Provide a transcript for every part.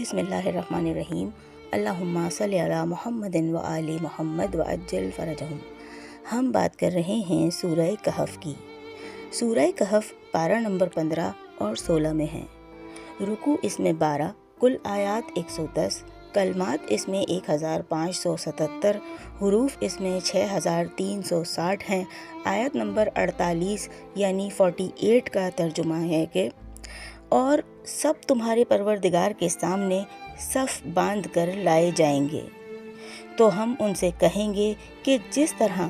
بسم اللہ الرحمن الرحیم۔ اللہم صلی علی محمد و آل محمد وعجل فرجہم۔ ہم بات کر رہے ہیں سورہ کہف کی۔ سورہ کہف پارہ نمبر 15 اور 16 میں ہیں۔ رکوع اس میں 12، کل آیات 110، کلمات اس میں 1577، حروف اس میں 6360 ہیں۔ آیت نمبر 48 یعنی 48 کا ترجمہ ہے کہ اور سب تمہارے پروردگار کے سامنے صف باندھ کر لائے جائیں گے، تو ہم ان سے کہیں گے کہ جس طرح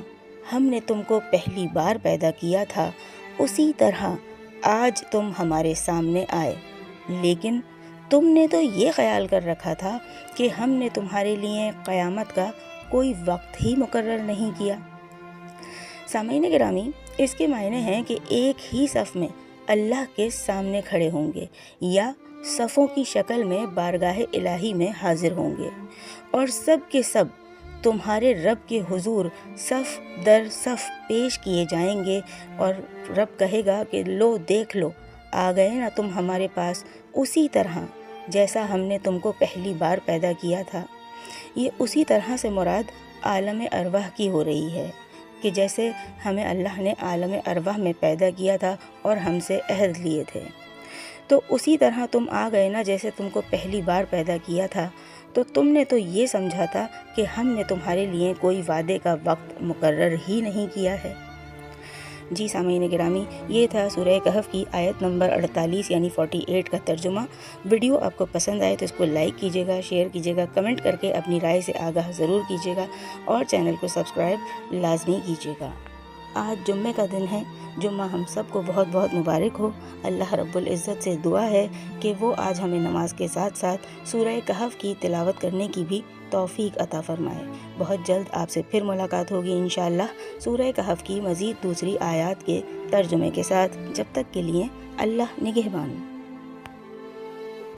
ہم نے تم کو پہلی بار پیدا کیا تھا اسی طرح آج تم ہمارے سامنے آئے، لیکن تم نے تو یہ خیال کر رکھا تھا کہ ہم نے تمہارے لیے قیامت کا کوئی وقت ہی مقرر نہیں کیا۔ سامعین گرامی، اس کے معنی ہیں کہ ایک ہی صف میں اللہ کے سامنے کھڑے ہوں گے یا صفوں کی شکل میں بارگاہ الہی میں حاضر ہوں گے، اور سب کے سب تمہارے رب کے حضور صف در صف پیش کیے جائیں گے، اور رب کہے گا کہ لو دیکھ لو، آ گئے نا تم ہمارے پاس اسی طرح جیسا ہم نے تم کو پہلی بار پیدا کیا تھا۔ یہ اسی طرح سے مراد عالم ارواح کی ہو رہی ہے کہ جیسے ہمیں اللہ نے عالم ارواح میں پیدا کیا تھا اور ہم سے عہد لیے تھے، تو اسی طرح تم آ گئے نا جیسے تم کو پہلی بار پیدا کیا تھا۔ تو تم نے تو یہ سمجھا تھا کہ ہم نے تمہارے لیے کوئی وعدے کا وقت مقرر ہی نہیں کیا ہے۔ جی سامعین گرامی، یہ تھا سورہ کہف کی آیت نمبر 48 یعنی 48 کا ترجمہ۔ ویڈیو آپ کو پسند آئے تو اس کو لائک کیجیے گا، شیئر کیجیے گا، کمنٹ کر کے اپنی رائے سے آگاہ ضرور کیجیے گا، اور چینل کو سبسکرائب لازمی کیجیے گا۔ آج جمعے کا دن ہے، جمعہ ہم سب کو بہت بہت مبارک ہو۔ اللہ رب العزت سے دعا ہے کہ وہ آج ہمیں نماز کے ساتھ ساتھ سورہ کہف کی تلاوت کرنے کی بھی توفیق عطا فرمائے۔ بہت جلد آپ سے پھر ملاقات ہوگی انشاءاللہ سورہ کہف کی مزید دوسری آیات کے ترجمے کے ساتھ۔ جب تک کے لیے اللہ نگہبان۔